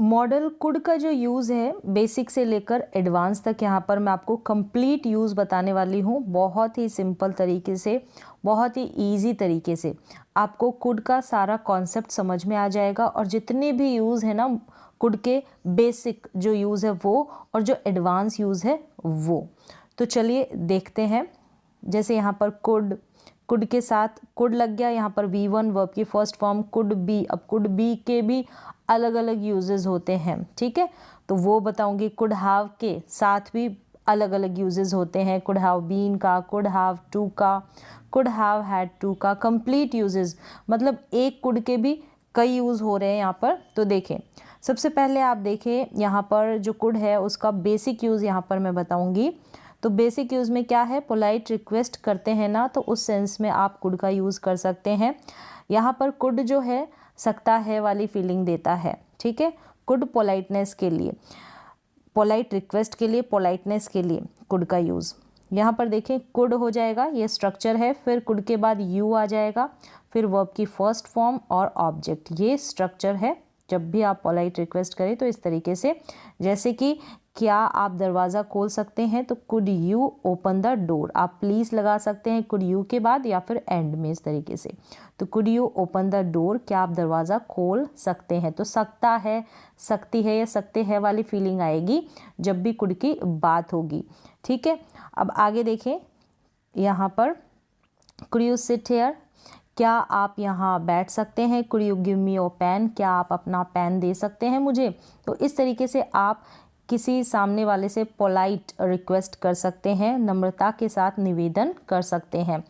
Model could का जो use है बेसिक से लेकर एडवांस तक यहाँ पर मैं आपको कंप्लीट यूज़ बताने वाली हूँ। बहुत ही सिंपल तरीके से, बहुत ही इजी तरीके से आपको कुड का सारा कॉन्सेप्ट समझ में आ जाएगा और जितने भी यूज़ है ना कुड के, बेसिक जो यूज़ है वो और जो एडवांस यूज़ है वो। तो चलिए देखते हैं। जैसे यहाँ पर कुड, कुड के साथ कुड लग गया, यहाँ पर V1 वर्ब की फर्स्ट फॉर्म कुड बी। अब कुड बी के भी अलग अलग यूजेस होते हैं, ठीक है, तो वो बताऊंगी। कुड हैव के साथ भी अलग अलग यूजेस होते हैं, कुड हैव बीन का, कुड हैव टू का, कुड हैव हैड टू का, कंप्लीट यूजेस, मतलब एक कुड के भी कई यूज़ हो रहे हैं यहाँ पर। तो देखें, सबसे पहले आप देखें यहाँ पर जो कुड है उसका बेसिक यूज़ यहाँ पर मैं बताऊंगी। तो बेसिक यूज़ में क्या है, पोलाइट रिक्वेस्ट करते हैं ना, तो उस सेंस में आप कुड का यूज़ कर सकते हैं। यहाँ पर कुड जो है सकता है वाली फीलिंग देता है, ठीक है। कुड पोलाइटनेस के लिए, पोलाइट रिक्वेस्ट के लिए, पोलाइटनेस के लिए कुड का यूज़। यहाँ पर देखें कुड हो जाएगा, ये स्ट्रक्चर है, फिर कुड के बाद यू आ जाएगा, फिर वर्ब की फर्स्ट फॉर्म और ऑब्जेक्ट, ये स्ट्रक्चर है। जब भी आप पोलाइट रिक्वेस्ट करें तो इस तरीके से, जैसे कि क्या आप दरवाज़ा खोल सकते हैं, तो could you open the door, आप प्लीज़ लगा सकते हैं कुड यू के बाद या फिर एंड में इस तरीके से। तो could you open the door, क्या आप दरवाज़ा खोल सकते हैं। तो सकता है, सकती है या सकते हैं वाली फीलिंग आएगी जब भी कुड की बात होगी, ठीक है। अब आगे देखें, यहाँ पर कुड यू सिट हेयर, क्या आप यहाँ बैठ सकते हैं। Could you give me your pen, क्या आप अपना पेन दे सकते हैं मुझे। तो इस तरीके से आप किसी सामने वाले से पोलाइट रिक्वेस्ट कर सकते हैं, नम्रता के साथ निवेदन कर सकते हैं।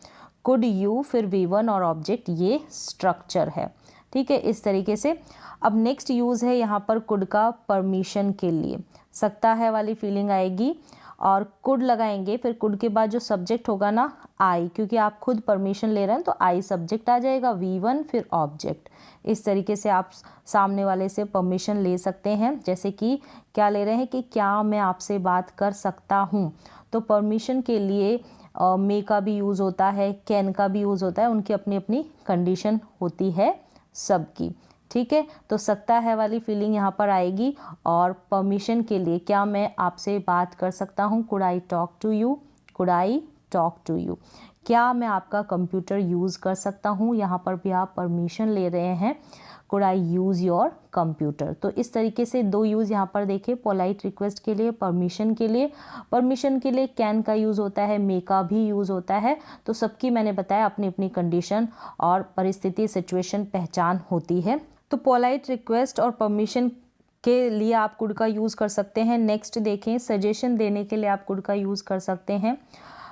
कुड यू, फिर V1 और ऑब्जेक्ट, ये स्ट्रक्चर है, ठीक है, इस तरीके से। अब नेक्स्ट यूज़ है यहाँ पर कुड का परमिशन के लिए, सकता है वाली फीलिंग आएगी और कुड लगाएंगे, फिर कुड के बाद जो सब्जेक्ट होगा ना आई, क्योंकि आप खुद परमिशन ले रहे हैं तो आई सब्जेक्ट आ जाएगा, V1 फिर ऑब्जेक्ट। इस तरीके से आप सामने वाले से परमिशन ले सकते हैं। जैसे कि क्या ले रहे हैं कि क्या मैं आपसे बात कर सकता हूँ, तो परमिशन के लिए मे का भी यूज़ होता है, कैन का भी यूज़ होता है, उनकी अपनी अपनी कंडीशन होती है सबकी, ठीक है। तो सकता है वाली फीलिंग यहाँ पर आएगी। और परमिशन के लिए, क्या मैं आपसे बात कर सकता हूँ, could I talk to you, could I talk to you. क्या मैं आपका कंप्यूटर यूज़ कर सकता हूँ, यहाँ पर भी आप परमिशन ले रहे हैं, could I use your computer. तो इस तरीके से दो यूज़ यहाँ पर देखें, पोलाइट रिक्वेस्ट के लिए, परमिशन के लिए। परमिशन के लिए कैन का यूज़ होता है, मे का भी यूज़ होता है। तो सबकी मैंने बताया अपनी अपनी कंडीशन और परिस्थिति, सिचुएशन, पहचान होती है। तो पोलाइट रिक्वेस्ट और परमिशन के लिए आप कुड का यूज़ कर सकते हैं। नेक्स्ट देखें, सजेशन देने के लिए आप कुड का यूज़ कर सकते हैं।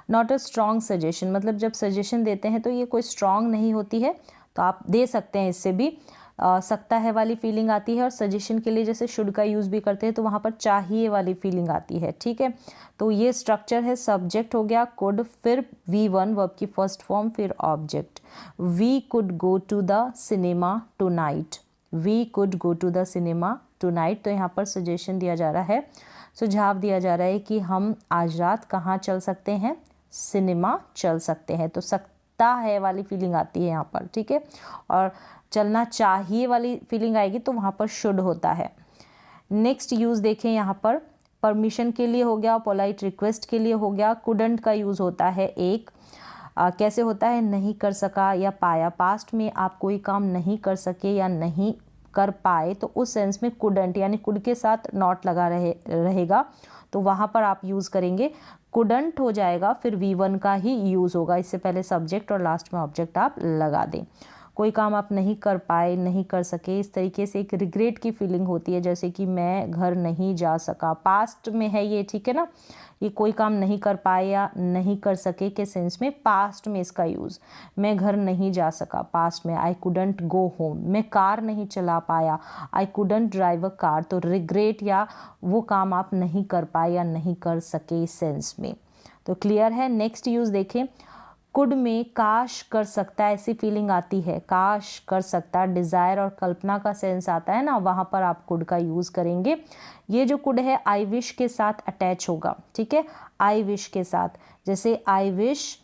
नॉट अ स्ट्रॉन्ग सजेशन, मतलब जब सजेशन देते हैं तो ये कोई स्ट्रॉन्ग नहीं होती है, तो आप दे सकते हैं, इससे भी सकता है वाली फीलिंग आती है। और सजेशन के लिए जैसे शुड का यूज़ भी करते हैं तो वहाँ पर चाहिए वाली फीलिंग आती है, ठीक है। तो ये स्ट्रक्चर है, सब्जेक्ट हो गया कुड, फिर V1 वर्ब की फर्स्ट फॉर्म, फिर object. We could go to the cinema tonight, we could go to the cinema tonight. तो यहाँ पर सजेशन दिया जा रहा है, सुझाव दिया जा रहा है कि हम आज रात कहाँ चल सकते हैं, सिनेमा चल सकते हैं। तो सकता है वाली फीलिंग आती है यहाँ पर, ठीक है। और चलना चाहिए वाली फीलिंग आएगी तो वहाँ पर शुड होता है। नेक्स्ट यूज़ देखें, यहाँ पर परमिशन के लिए हो गया, पोलाइट रिक्वेस्ट के लिए हो गया। कुडंट का यूज़ होता है एक, कैसे होता है, नहीं कर सका या पाया। पास्ट में आप कोई काम नहीं कर सके या नहीं कर पाए तो उस सेंस में कुडंट, यानी कुड के साथ नॉट लगा रहेगा, तो वहाँ पर आप यूज़ करेंगे कुडंट हो जाएगा, फिर V1 का ही यूज़ होगा। इससे पहले सब्जेक्ट और लास्ट में ऑब्जेक्ट आप लगा दें। कोई काम आप नहीं कर पाए, नहीं कर सके, इस तरीके से एक रिग्रेट की फीलिंग होती है, जैसे कि मैं घर नहीं जा सका, पास्ट में है ये, ठीक है ना। ये कोई काम नहीं कर पाए या नहीं कर सके के सेंस में पास्ट में इसका यूज़। मैं घर नहीं जा सका, पास्ट में आई कुडंट गो होम। मैं कार नहीं चला पाया, I couldn't drive a car. तो रिग्रेट या वो काम आप नहीं कर पाए या नहीं कर सके इस सेंस में। तो क्लियर है। नेक्स्ट यूज़ देखें, कुड में काश कर सकता, ऐसी फीलिंग आती है, काश कर सकता, डिज़ायर और कल्पना का सेंस आता है ना, वहाँ पर आप कुड का यूज़ करेंगे। ये जो कुड है आई विश के साथ अटैच होगा, ठीक है, आई विश के साथ। जैसे आई विश,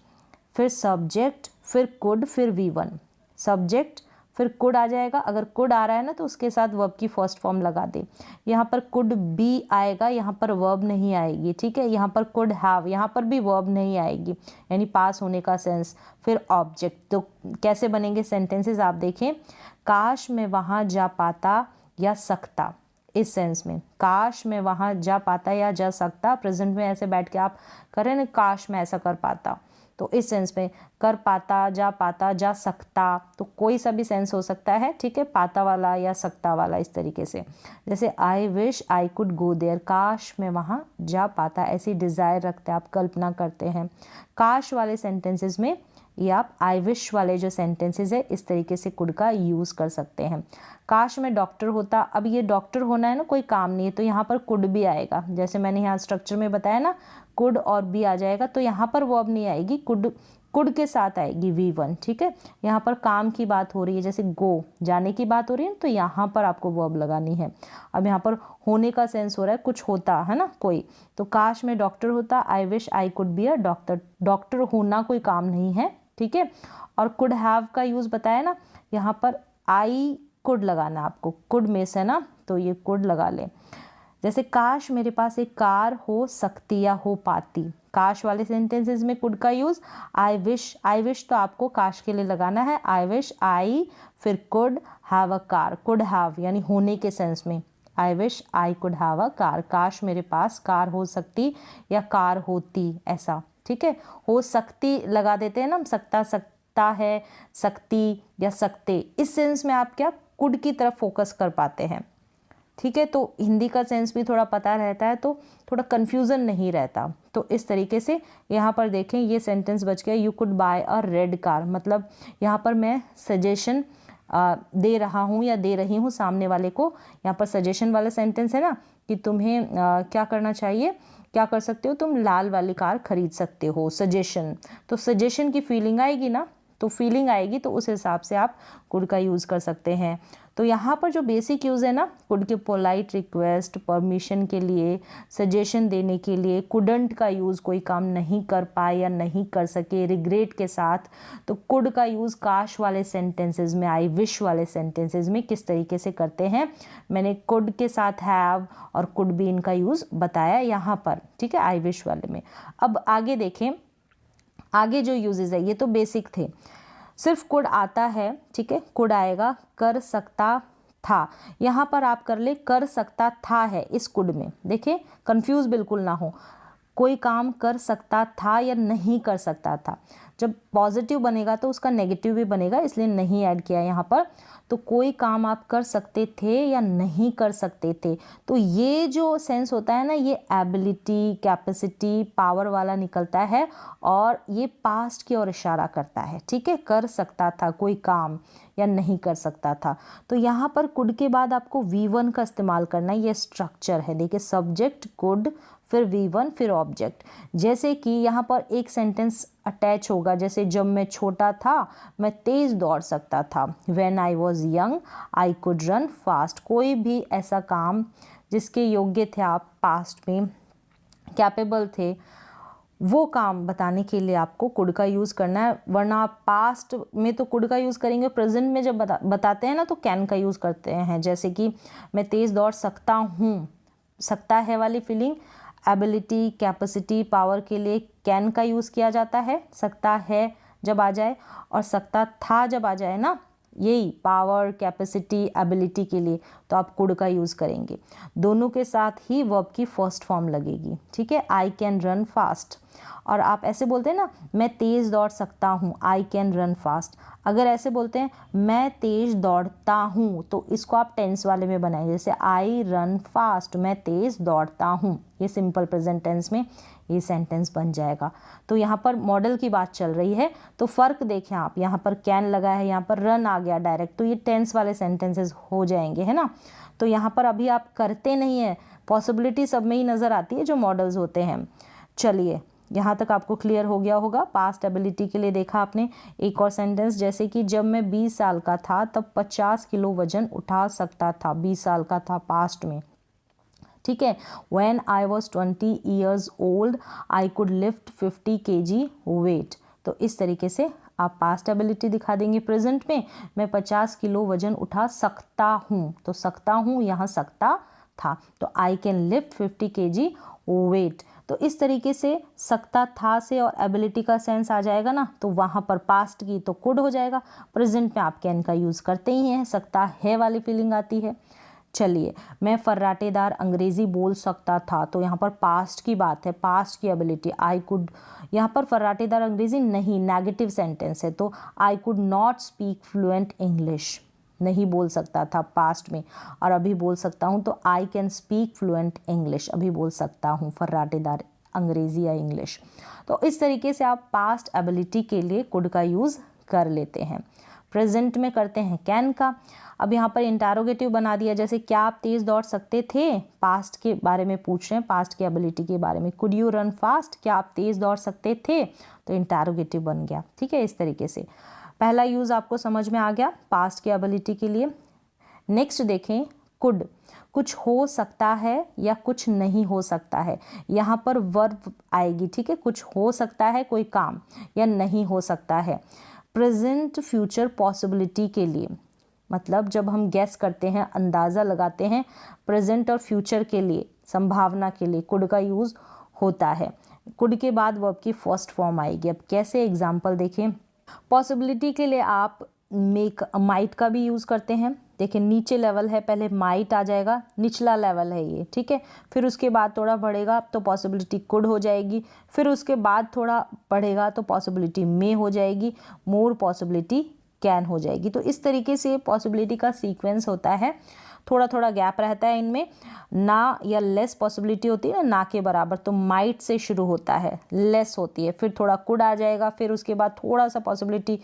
फिर सब्जेक्ट, फिर कुड, फिर V1, सब्जेक्ट फिर कुड आ जाएगा। अगर कुड आ रहा है ना तो उसके साथ वर्ब की फर्स्ट फॉर्म लगा दे। यहाँ पर कुड बी आएगा, यहाँ पर वर्ब नहीं आएगी, ठीक है। यहाँ पर कुड हैव, यहाँ पर भी वर्ब नहीं आएगी, यानी पास होने का सेंस। फिर ऑब्जेक्ट। तो कैसे बनेंगे सेंटेंसेस आप देखें, काश मैं वहाँ जा पाता या सकता, इस सेंस में काश मैं वहाँ जा पाता या जा सकता, प्रेजेंट में ऐसे बैठ के आप करें ना, काश मैं ऐसा कर पाता, तो इस सेंस में कर पाता, जा सकता, तो कोई सा भी सेंस हो सकता है, ठीक है, पाता वाला या सकता वाला, इस तरीके से। जैसे I wish I could go there, काश मैं वहाँ जा पाता, ऐसी डिज़ायर रखते हैं आप, कल्पना करते हैं। काश वाले सेंटेंसेस में ये आप आई विश वाले जो सेंटेंसेस है इस तरीके से कुड का यूज़ कर सकते हैं। काश मैं डॉक्टर होता, अब ये डॉक्टर होना है ना, कोई काम नहीं है, तो यहाँ पर कुड भी आएगा। जैसे मैंने यहाँ स्ट्रक्चर में बताया ना, कुड और भी आ जाएगा, तो यहाँ पर वर्ब नहीं आएगी, कुड के साथ आएगी V1, ठीक है। यहाँ पर काम की बात हो रही है, जैसे गो जाने की बात हो रही है, तो यहाँ पर आपको वर्ब लगानी है। अब यहाँ पर होने का सेंस हो रहा है, कुछ होता है ना कोई, तो काश मैं डॉक्टर होता, आई wish I could be a doctor. Doctor होना कोई काम नहीं है, ठीक है। और कुड हैव का यूज़ बताया ना, यहाँ पर आई कुड लगाना आपको, कुड मिस है ना, तो ये कुड लगा ले। जैसे काश मेरे पास एक कार हो सकती या हो पाती, काश वाले सेंटेंसेस में कुड का यूज़। आई विश तो आपको काश के लिए लगाना है, आई विश आई, फिर could have a car, could have यानी होने के सेंस में, आई wish I could have a car, काश मेरे पास कार हो सकती या कार होती, ऐसा, ठीक है। हो सकती लगा देते हैं ना, सकता है, सकती या सकते, इस सेंस में आप क्या कुड की तरफ फोकस कर पाते हैं, ठीक है। तो हिंदी का सेंस भी थोड़ा पता रहता है तो थोड़ा कन्फ्यूज़न नहीं रहता। तो इस तरीके से यहाँ पर देखें, ये सेंटेंस बच गया, you could bye a red car, मतलब यहाँ पर मैं सजेशन दे रहा हूँ या दे रही हूँ सामने वाले को। यहाँ पर सजेशन वाला सेंटेंस है ना, कि तुम्हें क्या करना चाहिए, क्या कर सकते हो, तुम लाल वाली कार खरीद सकते हो, सजेशन। तो सजेशन की फीलिंग आएगी ना, तो फीलिंग आएगी, तो उस हिसाब से आप कुड का यूज़ कर सकते हैं। तो यहाँ पर जो बेसिक यूज़ है ना कुड के, पोलाइट रिक्वेस्ट, परमिशन के लिए, सजेशन देने के लिए, कुडंट का यूज़ कोई काम नहीं कर पाए या नहीं कर सके, रिग्रेट के साथ, तो कुड का यूज़ काश वाले सेंटेंसेस में, आई विश वाले सेंटेंसेस में किस तरीके से करते हैं, मैंने कुड के साथ हैव और कुड भी इनका यूज़ बताया यहाँ पर, ठीक है, आई विश वाले में। अब आगे देखें, आगे जो यूजेस है ये तो बेसिक थे, सिर्फ कुड आता है, ठीक है, कुड आएगा, कर सकता था, यहाँ पर आप कर ले कर सकता था है इस कुड में, देखिए कंफ्यूज बिल्कुल ना हो, कोई काम कर सकता था या नहीं कर सकता था, जब पॉजिटिव बनेगा तो उसका नेगेटिव भी बनेगा, इसलिए नहीं ऐड किया यहाँ पर। तो कोई काम आप कर सकते थे या नहीं कर सकते थे, तो ये जो सेंस होता है ना, ये एबिलिटी, कैपेसिटी, पावर वाला निकलता है और ये पास्ट की ओर इशारा करता है, ठीक है। कर सकता था कोई काम या नहीं कर सकता था, तो यहाँ पर कुड के बाद आपको V1 का इस्तेमाल करना है, ये स्ट्रक्चर है, देखिए सब्जेक्ट कुड, फिर V1, फिर ऑब्जेक्ट। जैसे कि यहाँ पर एक सेंटेंस अटैच होगा, जैसे जब मैं छोटा था मैं तेज़ दौड़ सकता था, when I was young I could run fast, कोई भी ऐसा काम जिसके योग्य थे आप, पास्ट में कैपेबल थे, वो काम बताने के लिए आपको कुड का यूज़ करना है, वरना आप पास्ट में तो कुड का यूज़ करेंगे, प्रेजेंट में जब बताते हैं ना तो कैन का यूज़ करते हैं। जैसे कि मैं तेज़ दौड़ सकता हूँ, सकता है वाली फीलिंग, एबिलिटी, कैपेसिटी, पावर के लिए कैन का यूज़ किया जाता है, सकता है जब आ जाए, और सकता था जब आ जाए ना, यही पावर, कैपेसिटी, एबिलिटी के लिए तो आप कुड का यूज़ करेंगे। दोनों के साथ ही वर्ब की फर्स्ट फॉर्म लगेगी, ठीक है, आई कैन रन फास्ट। और आप ऐसे बोलते हैं ना, मैं तेज़ दौड़ सकता हूँ, आई कैन रन फास्ट। अगर ऐसे बोलते हैं मैं तेज़ दौड़ता हूँ, तो इसको आप टेंस वाले में बनाएंगे, जैसे आई रन फास्ट, मैं तेज़ दौड़ता हूँ, ये सिंपल प्रेजेंट टेंस में ये सेंटेंस बन जाएगा। तो यहाँ पर मॉडल की बात चल रही है, तो फ़र्क देखें आप, यहाँ पर कैन लगा है, यहाँ पर रन आ गया डायरेक्ट, तो ये टेंस वाले सेंटेंसेस हो जाएंगे, है ना। तो यहाँ पर अभी आप करते नहीं हैं, पॉसिबिलिटी सब में ही नज़र आती है जो मॉडल्स होते हैं। चलिए, यहाँ तक आपको क्लियर हो गया होगा। पास्ट एबिलिटी के लिए देखा आपने। एक और सेंटेंस, जैसे कि जब मैं 20 साल का था तब 50 किलो वजन उठा सकता था, 20 साल का था पास्ट में, ठीक है। When I was 20 years old I could lift 50 kg weight, तो इस तरीके से आप पास्ट एबिलिटी दिखा देंगे प्रेजेंट में, मैं 50 किलो वजन उठा सकता हूँ, तो सकता हूँ यहाँ सकता था, तो I can lift 50 kg weight. तो इस तरीके से सकता था से और एबिलिटी का सेंस आ जाएगा ना, तो वहाँ पर पास्ट की तो कुड हो जाएगा, प्रेजेंट में आप कैन का यूज़ करते ही हैं, सकता है वाली फीलिंग आती है। चलिए, मैं फर्राटेदार अंग्रेज़ी बोल सकता था, तो यहाँ पर पास्ट की बात है, पास्ट की एबिलिटी आई कुड, यहाँ पर फर्राटेदार अंग्रेज़ी नहीं, नेगेटिव सेंटेंस है, तो I could not speak fluent English, नहीं बोल सकता था पास्ट में, और अभी बोल सकता हूँ तो I can speak fluent English, अभी बोल सकता हूँ फर्राटेदार अंग्रेज़ी या इंग्लिश। तो इस तरीके से आप पास्ट एबिलिटी के लिए कुड का यूज़ कर लेते हैं। प्रेजेंट में करते हैं कैन का। अब यहाँ पर इंटरोगेटिव बना दिया, जैसे क्या आप तेज़ दौड़ सकते थे, पास्ट के बारे में पूछ रहे हैं, पास्ट की एबिलिटी के बारे में, कुड यू रन फास्ट, क्या आप तेज़ दौड़ सकते थे, तो इंटरोगेटिव बन गया। ठीक है, इस तरीके से पहला यूज़ आपको समझ में आ गया पास्ट की एबिलिटी के लिए। नेक्स्ट देखें कुड, कुछ हो सकता है या कुछ नहीं हो सकता है, यहाँ पर वर्ब आएगी। ठीक है, कुछ हो सकता है कोई काम, या नहीं हो सकता है। प्रेजेंट फ्यूचर पॉसिबिलिटी के लिए, मतलब जब हम गैस करते हैं, अंदाज़ा लगाते हैं प्रेजेंट और फ्यूचर के लिए, संभावना के लिए कुड का यूज़ होता है। कुड के बाद वर्ब की फर्स्ट फॉर्म आएगी। अब कैसे, एग्जाम्पल देखें। पॉसिबिलिटी के लिए आप मेक, माइट का भी यूज़ करते हैं। देखिए नीचे लेवल है, पहले माइट आ जाएगा, निचला लेवल है ये, ठीक है। फिर उसके बाद थोड़ा बढ़ेगा तो पॉसिबिलिटी कुड हो जाएगी, फिर उसके बाद थोड़ा बढ़ेगा तो पॉसिबिलिटी मे हो जाएगी, मोर पॉसिबिलिटी कैन हो जाएगी। तो इस तरीके से पॉसिबिलिटी का सीक्वेंस होता है, थोड़ा थोड़ा गैप रहता है इनमें। ना या लेस पॉसिबिलिटी होती है ना के बराबर, तो माइट से शुरू होता है, लेस होती है, फिर थोड़ा कुड आ जाएगा, फिर उसके बाद थोड़ा सा पॉसिबिलिटी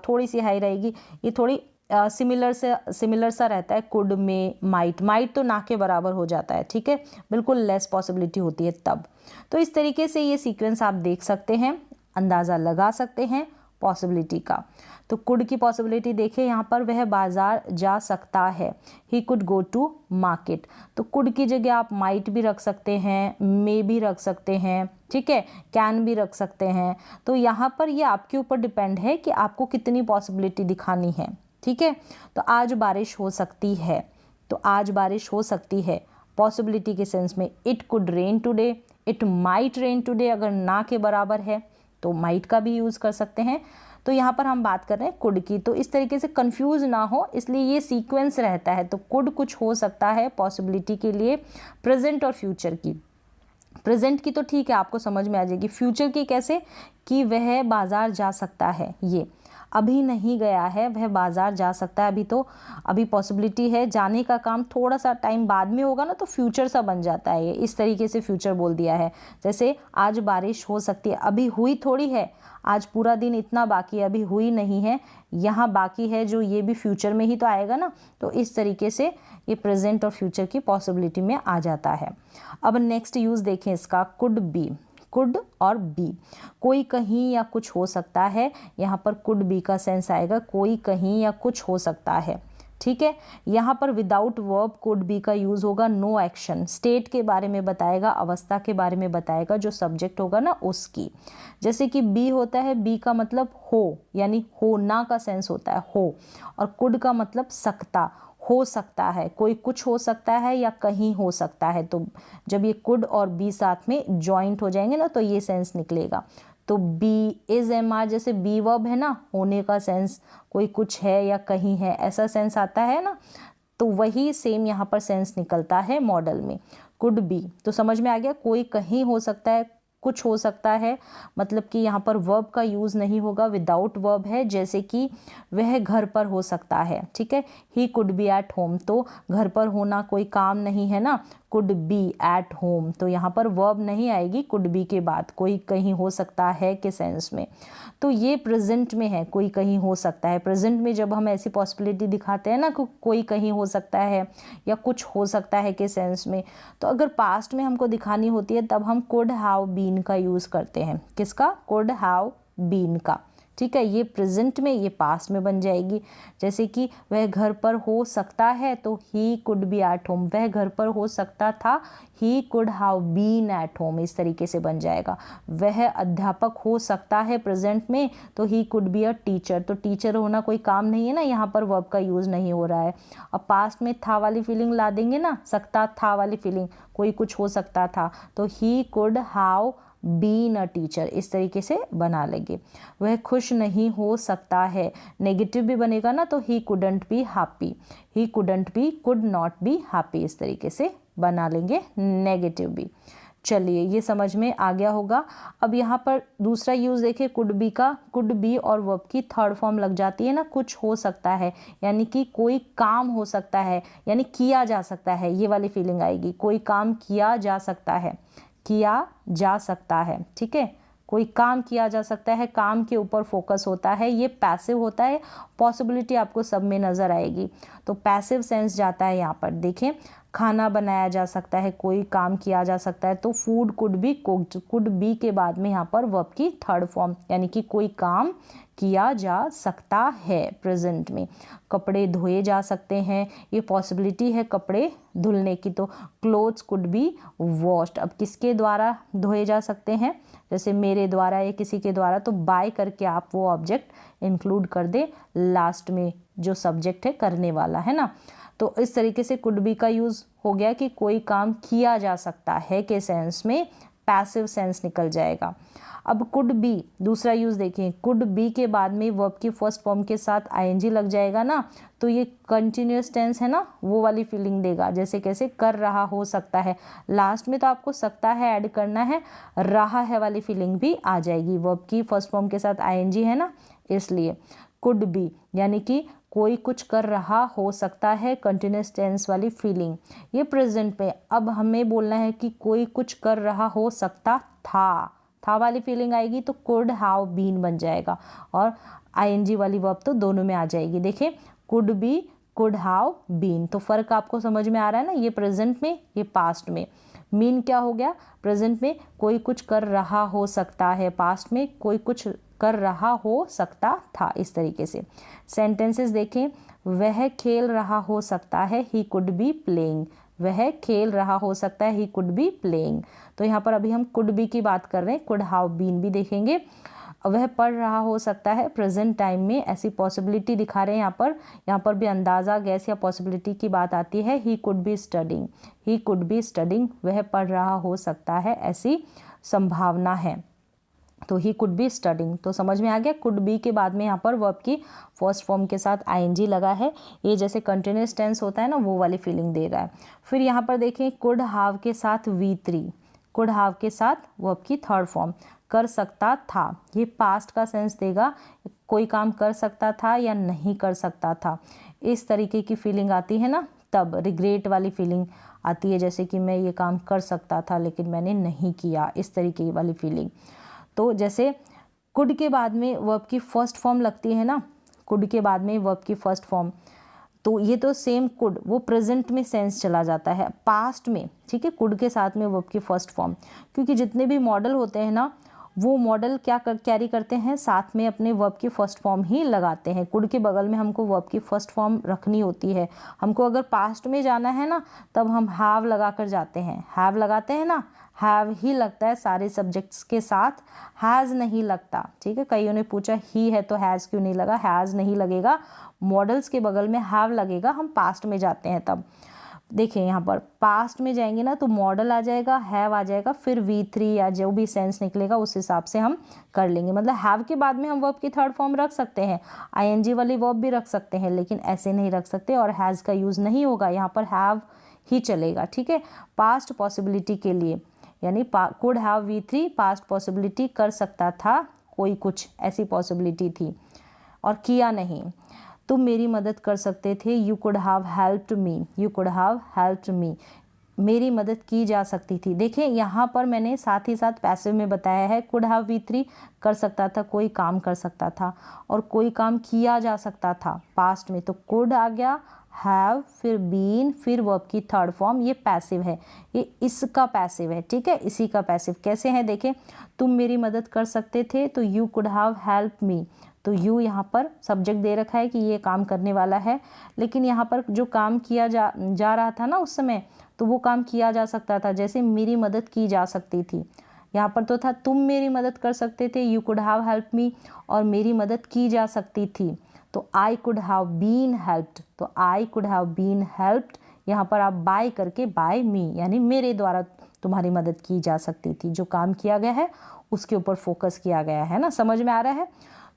थोड़ी सी हाई रहेगी। ये थोड़ी सिमिलर सा रहता है कुड में माइट, माइट तो ना के बराबर हो जाता है, ठीक है, बिल्कुल लेस पॉसिबिलिटी होती है तब। तो इस तरीके से ये सीक्वेंस आप देख सकते हैं, अंदाज़ा लगा सकते हैं पॉसिबिलिटी का। तो कुड की पॉसिबिलिटी देखिए यहाँ पर, वह बाजार जा सकता है, he could go to market. तो कुड की जगह आप माइट भी रख सकते हैं, मे भी रख सकते हैं, ठीक है, कैन भी रख सकते हैं। तो यहाँ पर ये आपके ऊपर डिपेंड है कि आपको कितनी पॉसिबिलिटी दिखानी है, ठीक है। तो आज बारिश हो सकती है, तो आज बारिश हो सकती है पॉसिबिलिटी के सेंस में। It could rain today, it might rain today, अगर ना के बराबर है तो माइट का भी यूज़ कर सकते हैं। तो यहाँ पर हम बात कर रहे हैं कुड की, तो इस तरीके से कंफ्यूज ना हो इसलिए ये सीक्वेंस रहता है। तो कुड कुछ हो सकता है पॉसिबिलिटी के लिए, प्रेजेंट और फ्यूचर की। प्रेजेंट की तो ठीक है, आपको समझ में आ जाएगी, फ्यूचर की कैसे, कि वह बाजार जा सकता है, ये अभी नहीं गया है, वह बाजार जा सकता है, अभी तो अभी पॉसिबिलिटी है, जाने का काम थोड़ा सा टाइम बाद में होगा ना, तो फ्यूचर सा बन जाता है ये, इस तरीके से फ्यूचर बोल दिया है। जैसे आज बारिश हो सकती है, अभी हुई थोड़ी है, आज पूरा दिन इतना बाकी है, अभी हुई नहीं है, यहाँ बाकी है, जो ये भी फ्यूचर में ही तो आएगा ना। तो इस तरीके से ये प्रेजेंट और फ्यूचर की पॉसिबिलिटी में आ जाता है। अब नेक्स्ट यूज़ देखें इसका, कुड बी, कुड और बी, कोई कहीं या कुछ हो सकता है, यहाँ पर कुड बी का सेंस आएगा, कोई कहीं या कुछ हो सकता है, ठीक है। यहाँ पर विदाउट वर्ब कुड बी का यूज़ होगा, नो एक्शन, स्टेट के बारे में बताएगा, अवस्था के बारे में बताएगा, जो सब्जेक्ट होगा ना उसकी। जैसे कि बी होता है, बी का मतलब हो, यानी होना का सेंस होता है, हो, और कुड का मतलब सकता, हो सकता है, कोई कुछ हो सकता है या कहीं हो सकता है। तो जब ये कुड और बी साथ में जॉइंट हो जाएंगे ना, तो ये सेंस निकलेगा। तो बी इज एम आर, जैसे बी वर्ब है ना, होने का सेंस, कोई कुछ है या कहीं है ऐसा सेंस आता है ना, तो वही सेम यहाँ पर सेंस निकलता है मॉडल में, कुड बी। तो समझ में आ गया, कोई कहीं हो सकता है, कुछ हो सकता है, मतलब कि यहाँ पर वर्ब का यूज़ नहीं होगा, विदाउट वर्ब है, जैसे कि वह घर पर हो सकता है, ठीक है, he could be at home, तो घर पर होना कोई काम नहीं है ना, कुड बी एट होम, तो यहाँ पर वर्ब नहीं आएगी कुड बी के बाद, कोई कहीं हो सकता है के सेंस में। तो ये प्रेजेंट में है, कोई कहीं हो सकता है। प्रेजेंट में जब हम ऐसी पॉसिबिलिटी दिखाते हैं ना, कोई कहीं हो सकता है या कुछ हो सकता है के सेंस में, तो अगर पास्ट में हमको दिखानी होती है तब हम कुड हैव बीन का यूज़ करते हैं। किसका? कुड हैव बीन का, ठीक है, ये प्रेजेंट में, ये पास्ट में बन जाएगी। जैसे कि वह घर पर हो सकता है तो he could be at home, वह घर पर हो सकता था, he could have been at home, इस तरीके से बन जाएगा। वह अध्यापक हो सकता है प्रेजेंट में तो he could be a teacher, तो टीचर होना कोई काम नहीं है ना, यहाँ पर वर्ब का यूज नहीं हो रहा है। अब पास्ट में था वाली फीलिंग ला देंगे ना, सकता था वाली फीलिंग, कोई कुछ हो सकता था, तो he could have been a teacher, इस तरीके से बना लेंगे। वह खुश नहीं हो सकता है, नेगेटिव भी बनेगा ना, तो he couldn't be happy, he couldn't B, could not be happy, इस तरीके से बना लेंगे नेगेटिव भी। चलिए, ये समझ में आ गया होगा। अब यहाँ पर दूसरा यूज़ देखिए, कुड बी का, कुड बी और वर्ब की थर्ड फॉर्म लग जाती है ना, कुछ हो सकता है, यानी कि कोई काम हो सकता है, यानी किया जा सकता है, ये वाली फीलिंग आएगी। कोई काम किया जा सकता है, किया जा सकता है, ठीक है, कोई काम किया जा सकता है, काम के ऊपर फोकस होता है, ये पैसिव होता है। पॉसिबिलिटी आपको सब में नज़र आएगी, तो पैसिव सेंस जाता है यहाँ पर। देखें, खाना बनाया जा सकता है, कोई काम किया जा सकता है, तो food could be cooked, could be के बाद में यहाँ पर वर्ब की थर्ड फॉर्म, यानी कि कोई काम किया जा सकता है प्रेजेंट में। कपड़े धोए जा सकते हैं, ये पॉसिबिलिटी है कपड़े धुलने की, तो क्लोथ्स कुड बी वॉश्ड। अब किसके द्वारा धोए जा सकते हैं, जैसे मेरे द्वारा या किसी के द्वारा, तो बाय करके आप वो ऑब्जेक्ट इंक्लूड कर दे लास्ट में, जो सब्जेक्ट है करने वाला है ना। तो इस तरीके से कुड बी का यूज़ हो गया कि कोई काम किया जा सकता है के सेंस में पैसिव सेंस निकल जाएगा। अब कुड बी दूसरा यूज़ देखें, कुड बी के बाद में वर्ब की फर्स्ट फॉर्म के साथ आईएनजी लग जाएगा ना, तो ये कंटिन्यूअस टेंस है ना, वो वाली फीलिंग देगा। जैसे कैसे, कर रहा हो सकता है, लास्ट में तो आपको सकता है ऐड करना है, रहा है वाली फीलिंग भी आ जाएगी, वर्ब की फर्स्ट फॉर्म के साथ आईएनजी है ना, इसलिए कुड बी यानी कि कोई कुछ कर रहा हो सकता है, कंटिन्यूअस टेंस वाली फीलिंग। ये प्रेजेंट में, अब हमें बोलना है कि कोई कुछ कर रहा हो सकता था वाली फीलिंग आएगी, तो कुड हैव बीन बन जाएगा, और आईएनजी वाली वर्ब तो दोनों में आ जाएगी। देखिए, could be, could have been, तो फर्क आपको समझ में आ रहा है ना, ये प्रेजेंट में, ये पास्ट में। मीन क्या हो गया, प्रेजेंट में कोई कुछ कर रहा हो सकता है, पास्ट में कोई कुछ कर रहा हो सकता था, इस तरीके से। सेंटेंसेस देखें, वह खेल रहा हो सकता है, ही कुड बी प्लेइंग, वह खेल रहा हो सकता है, ही कुड बी प्लेइंग। तो यहाँ पर अभी हम कुड बी की बात कर रहे हैं, कुड हैव बीन भी देखेंगे। वह पढ़ रहा हो सकता है, प्रेजेंट टाइम में ऐसी पॉसिबिलिटी दिखा रहे हैं यहाँ पर भी अंदाज़ा, गैस या पॉसिबिलिटी की बात आती है। He could be studying, he could be studying, वह पढ़ रहा हो सकता है, ऐसी संभावना है, तो ही कुड बी स्टडिंग। तो समझ में आ गया, कुड बी के बाद में यहाँ पर वर्ब की फर्स्ट फॉर्म के साथ आईएनजी लगा है, ये जैसे कंटिन्यूअस टेंस होता है ना, वो वाली फीलिंग दे रहा है। फिर यहाँ पर देखें, कुड हैव के साथ V3, कुड हैव के साथ वर्ब की थर्ड फॉर्म, कर सकता था, ये पास्ट का सेंस देगा, कोई काम कर सकता था या नहीं कर सकता था, इस तरीके की फीलिंग आती है ना, तब रिग्रेट वाली फीलिंग आती है, जैसे कि मैं ये काम कर सकता था लेकिन मैंने नहीं किया, इस तरीके वाली फीलिंग। तो जैसे कुड के बाद में वर्ब की फर्स्ट फॉर्म लगती है ना, कुड के बाद में वर्ब की फर्स्ट फॉर्म, तो ये तो सेम कुड, वो प्रेजेंट में सेंस चला जाता है, पास्ट में, ठीक है, कुड के साथ में वर्ब की फर्स्ट फॉर्म, क्योंकि जितने भी मॉडल होते हैं ना, वो मॉडल क्या कैरी करते हैं, साथ में अपने वर्ब की फर्स्ट फॉर्म ही लगाते हैं। कुड के बगल में हमको वर्ब की फर्स्ट फॉर्म रखनी होती है। हमको अगर पास्ट में जाना है ना, तब हम हैव लगा कर जाते हैं, हैव लगाते हैं ना, हैव ही लगता है सारे सब्जेक्ट्स के साथ, हैज़ नहीं लगता, ठीक है। कईयों ने पूछा ही है तो हैज़ क्यों नहीं लगा, हैज़ नहीं लगेगा, मॉडल्स के बगल में हैव लगेगा, हम पास्ट में जाते हैं तब। देखिए यहाँ पर पास्ट में जाएंगे ना, तो मॉडल आ जाएगा, हैव आ जाएगा, फिर V3 या जो भी सेंस निकलेगा उस हिसाब से हम कर लेंगे। मतलब हैव के बाद में हम वर्ब की थर्ड फॉर्म रख सकते हैं, आईएनजी वाली वर्ब भी रख सकते हैं, लेकिन ऐसे नहीं रख सकते, और हैज़ का यूज़ नहीं होगा, यहाँ पर हैव ही चलेगा, ठीक है। पास्ट पॉसिबिलिटी के लिए, यानी could have V3, past possibility, कर सकता था कोई कुछ, ऐसी पॉसिबिलिटी थी और किया नहीं। तुम मेरी मदद कर सकते थे, you could have helped me, you could have helped me, मेरी मदद की जा सकती थी। देखिए यहाँ पर मैंने साथ ही साथ पैसिव में बताया है, कुड हैव V3, कर सकता था, कोई काम कर सकता था, और कोई काम किया जा सकता था पास्ट में, तो कुड आ गया, हैव, फिर बीन, फिर वर्ब की थर्ड फॉर्म, ये पैसिव है, ये इसका पैसिव है, ठीक है, इसी का पैसिव। कैसे है देखें, तुम मेरी मदद कर सकते थे, तो यू कुड हैव हेल्प मी, तो यू यहाँ पर सब्जेक्ट दे रखा है कि ये काम करने वाला है, लेकिन यहाँ पर जो काम किया जा रहा था ना उस समय, तो वो काम किया जा सकता था, जैसे मेरी मदद की जा सकती थी। यहाँ पर तो था तुम मेरी मदद कर सकते थे, you could have help me, और मेरी मदद की जा सकती थी, तो I could have been helped, तो I could have been helped, यहाँ पर आप बाय करके बाय मी, यानी मेरे द्वारा तुम्हारी मदद की जा सकती थी। जो काम किया गया है उसके ऊपर फोकस किया गया है ना, समझ में आ रहा है।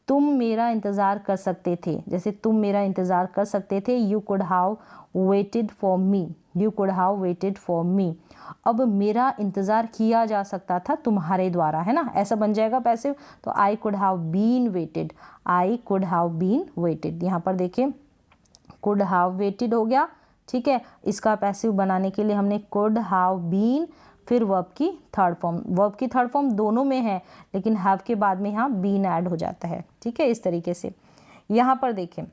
तुम मेरा इंतज़ार कर सकते थे, जैसे तुम मेरा इंतज़ार कर सकते थे, you could have waited for me, you could have waited for me. अब मेरा इंतज़ार किया जा सकता था तुम्हारे द्वारा, है ना, ऐसा बन जाएगा पैसिव, तो I could have been waited, I could have been waited. यहाँ पर देखिए कुड हैव वेटेड हो गया, ठीक है। इसका पैसिव बनाने के लिए हमने कुड हैव बीन, फिर वर्ब की थर्ड फॉर्म, वर्ब की थर्ड फॉर्म दोनों में है, लेकिन हैव के बाद में यहाँ बीन ऐड हो जाता है, ठीक है, इस तरीके से। यहाँ पर देखें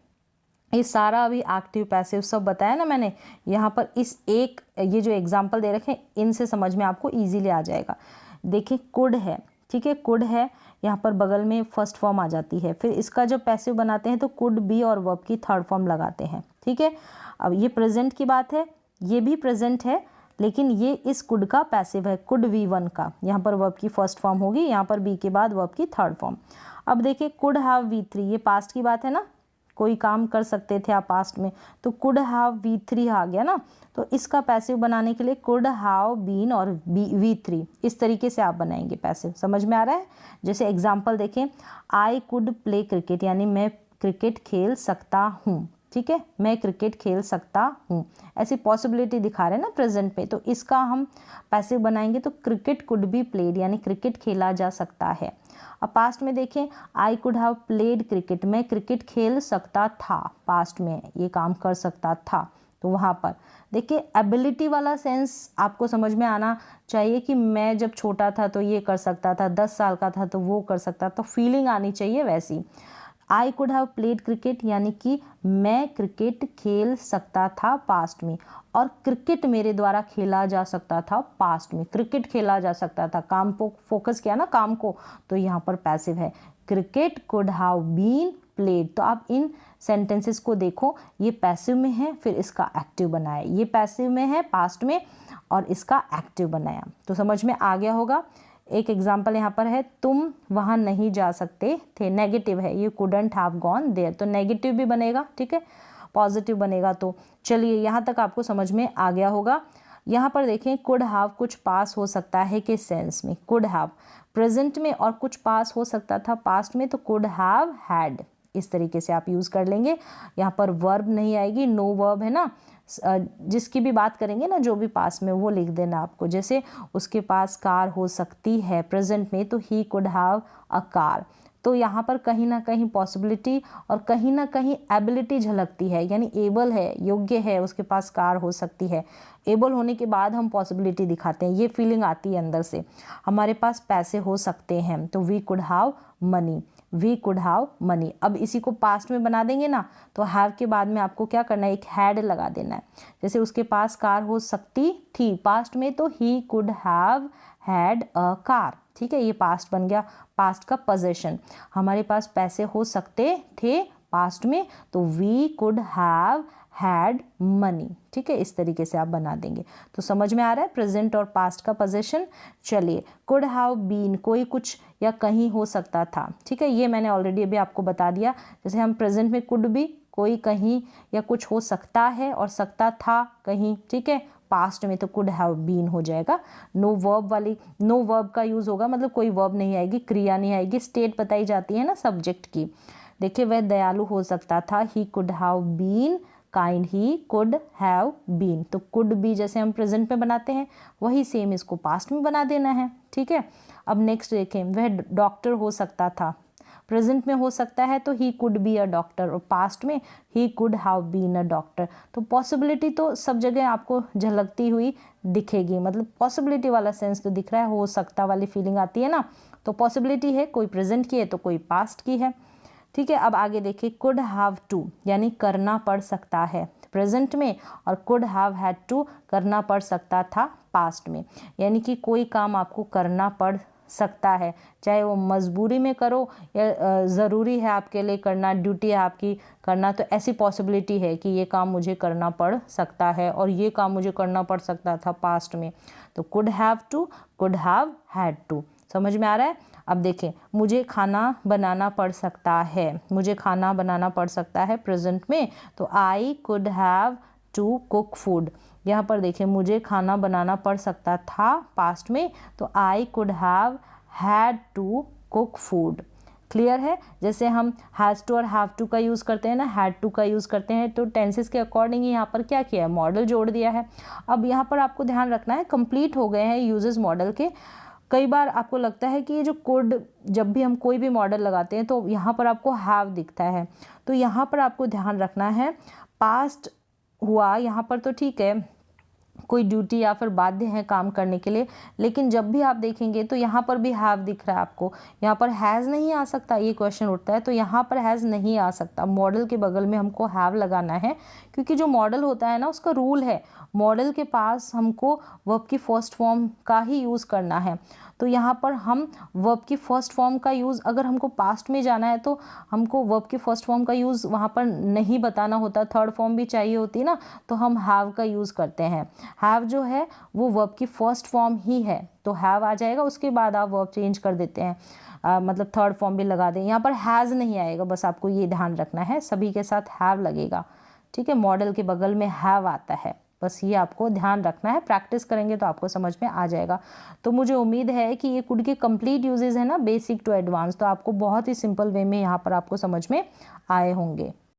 ये सारा अभी एक्टिव पैसिव सब बताया ना मैंने, यहाँ पर इस एक ये जो एग्जाम्पल दे रखे हैं इनसे समझ में आपको इजीली आ जाएगा। देखिए कुड है, ठीक है, कुड है, यहाँ पर बगल में फर्स्ट फॉर्म आ जाती है, फिर इसका जब पैसिव बनाते हैं तो कुड बी और वर्ब की थर्ड फॉर्म लगाते हैं, ठीक है। अब ये प्रेजेंट की बात है, ये भी प्रेजेंट है, लेकिन ये इस कुड का पैसिव है, कुड V1 का, यहाँ पर वर्ब की फर्स्ट फॉर्म होगी, यहाँ पर बी के बाद वर्ब की थर्ड फॉर्म। अब देखिए कुड हैव V3, ये पास्ट की बात है ना, कोई काम कर सकते थे आप पास्ट में, तो कुड हैव V3 आ गया ना, तो इसका पैसिव बनाने के लिए कुड हैव बीन और V3, इस तरीके से आप बनाएंगे पैसिव, समझ में आ रहा है। जैसे एग्जाम्पल देखें, आई कुड प्ले क्रिकेट, यानी मैं क्रिकेट खेल सकता हूँ, ठीक है, मैं क्रिकेट खेल सकता हूँ, ऐसी पॉसिबिलिटी दिखा रहे हैं ना प्रेजेंट में, तो इसका हम पैसिव बनाएंगे तो क्रिकेट कुड बी प्लेड, यानी क्रिकेट खेला जा सकता है। अब पास्ट में देखें, आई कुड हैव प्लेड क्रिकेट, मैं क्रिकेट खेल सकता था, पास्ट में ये काम कर सकता था, तो वहाँ पर देखिए एबिलिटी वाला सेंस आपको समझ में आना चाहिए कि मैं जब छोटा था तो ये कर सकता था, 10 साल का था तो वो कर सकता था, तो फीलिंग आनी चाहिए वैसी। आई कुड हैव प्लेड क्रिकेट, यानी कि मैं क्रिकेट खेल सकता था पास्ट में, और क्रिकेट मेरे द्वारा खेला जा सकता था पास्ट में, क्रिकेट खेला जा सकता था, काम को फोकस किया ना काम को, तो यहाँ पर पैसिव है, cricket could have been played. तो आप इन सेंटेंसेस को देखो, ये पैसिव में है, फिर इसका एक्टिव बनाया, ये पैसिव में है पास्ट में और इसका एक्टिव बनाया, तो समझ में आ गया होगा। एक एग्जाम्पल यहाँ पर है, तुम वहाँ नहीं जा सकते थे, नेगेटिव है, you couldn't have gone there, तो नेगेटिव भी बनेगा, ठीक है, पॉजिटिव बनेगा। तो चलिए यहाँ तक आपको समझ में आ गया होगा। यहाँ पर देखें कुड हैव कुछ पास हो सकता है किस सेंस में, कुड हैव प्रेजेंट में, और कुछ पास हो सकता था पास्ट में, तो कुड हैव हैड, इस तरीके से आप यूज़ कर लेंगे। यहाँ पर वर्ब नहीं आएगी, नो वर्ब है ना, जिसकी भी बात करेंगे ना जो भी पास में, वो लिख देना आपको, जैसे उसके पास कार हो सकती है प्रेजेंट में, तो he could have a car, तो यहाँ पर कहीं ना कहीं पॉसिबिलिटी और कहीं ना कहीं एबिलिटी झलकती है, यानी एबल है, योग्य है, उसके पास कार हो सकती है, एबल होने के बाद हम पॉसिबिलिटी दिखाते हैं, ये फीलिंग आती है अंदर से। हमारे पास पैसे हो सकते हैं, तो we could have money, we could have money. अब इसी को पास्ट में बना देंगे ना, तो हैव के बाद में आपको क्या करना है, एक हैड लगा देना है, जैसे उसके पास कार हो सकती थी पास्ट में, तो he could have had a car, ठीक है, ये पास्ट बन गया, पास्ट का पोजेशन। हमारे पास पैसे हो सकते थे पास्ट में, तो we could have had money, ठीक है, इस तरीके से आप बना देंगे। तो समझ में आ रहा है प्रेजेंट और पास्ट का पोजेशन। चलिए, कुड हैव बीन, कोई कुछ या कहीं हो सकता था, ठीक है, ये मैंने ऑलरेडी अभी आपको बता दिया। जैसे हम प्रेजेंट में कुड बी, कोई कहीं या कुछ हो सकता है, और सकता था कहीं, ठीक है, पास्ट में तो कुड हैव बीन हो जाएगा। नो वर्ब वाली, नो वर्ब का यूज़ होगा, मतलब कोई वर्ब नहीं आएगी, क्रिया नहीं आएगी, स्टेट बताई जाती है ना सब्जेक्ट की। देखिए वह दयालु हो सकता था, he could have been kind, he could have been, तो कुड बी जैसे हम प्रेजेंट में बनाते हैं वही सेम इसको पास्ट में बना देना है, ठीक है। अब नेक्स्ट देखें, वह डॉक्टर हो सकता था, प्रेजेंट में हो सकता है तो he could be a doctor, और पास्ट में he could have been a doctor. तो पॉसिबिलिटी तो सब जगह आपको झलकती हुई दिखेगी, मतलब पॉसिबिलिटी वाला सेंस तो दिख रहा है, हो सकता वाली फीलिंग आती है ना, तो पॉसिबिलिटी है, कोई प्रेजेंट की है तो कोई पास्ट की है, ठीक है। अब आगे देखिए, कुड हैव टू, यानी करना पड़ सकता है, प्रेजेंट में, और कुड हैव हैड टू करना पड़ सकता था पास्ट में। यानी कि कोई काम आपको करना पड़ सकता है, चाहे वो मजबूरी में करो या ज़रूरी है आपके लिए करना, ड्यूटी है आपकी करना, तो ऐसी पॉसिबिलिटी है कि ये काम मुझे करना पड़ सकता है और ये काम मुझे करना पड़ सकता था पास्ट में। तो could have to, could have had to. समझ में आ रहा है? अब देखें, मुझे खाना बनाना पड़ सकता है, मुझे खाना बनाना पड़ सकता है प्रेजेंट में, तो I could have to cook food. यहाँ पर देखें, मुझे खाना बनाना पड़ सकता था पास्ट में, तो I could have had to cook food. Clear है? जैसे हम हैज़ टू और हैव टू का यूज़ करते हैं ना, हैड टू का यूज़ करते हैं, तो टेंसेस के अकॉर्डिंग यहाँ पर क्या किया है, मॉडल जोड़ दिया है। अब यहाँ पर आपको ध्यान रखना है, कंप्लीट हो गए हैं यूजेस मॉडल के। कई बार आपको लगता है कि ये जो कुड, जब भी हम कोई भी मॉडल लगाते हैं तो यहाँ पर आपको हैव दिखता है, तो यहाँ पर आपको ध्यान रखना है पास्ट हुआ यहाँ पर तो ठीक है, कोई ड्यूटी या फिर बाध्य है काम करने के लिए, लेकिन जब भी आप देखेंगे तो यहाँ पर भी हैव दिख रहा है आपको, यहाँ पर हैज़ नहीं आ सकता, ये क्वेश्चन उठता है, तो यहाँ पर हैज़ नहीं आ सकता। मॉडल के बगल में हमको हैव लगाना है, क्योंकि जो मॉडल होता है ना उसका रूल है, मॉडल के पास हमको वर्ब की फर्स्ट फॉर्म का ही यूज़ करना है। तो यहाँ पर हम वर्ब की फर्स्ट फॉर्म का यूज़, अगर हमको पास्ट में जाना है तो हमको वर्ब की फर्स्ट फॉर्म का यूज़ वहाँ पर नहीं बताना होता, थर्ड फॉर्म भी चाहिए होती ना, तो हम हैव का यूज़ करते हैं। हैव जो है वो वर्ब की फर्स्ट फॉर्म ही है, तो हैव आ जाएगा, उसके बाद आप वर्ब चेंज कर देते हैं, मतलब थर्ड फॉर्म भी लगा दें। यहाँ पर हैज़ नहीं आएगा, बस आपको ये ध्यान रखना है, सभी के साथ हैव लगेगा। ठीक है, मॉडल के बगल में हैव आता है, बस ये आपको ध्यान रखना है। प्रैक्टिस करेंगे तो आपको समझ में आ जाएगा। तो मुझे उम्मीद है कि ये कुड के कंप्लीट यूजेस है ना, बेसिक टू एडवांस, तो आपको बहुत ही सिंपल वे में यहाँ पर आपको समझ में आए होंगे।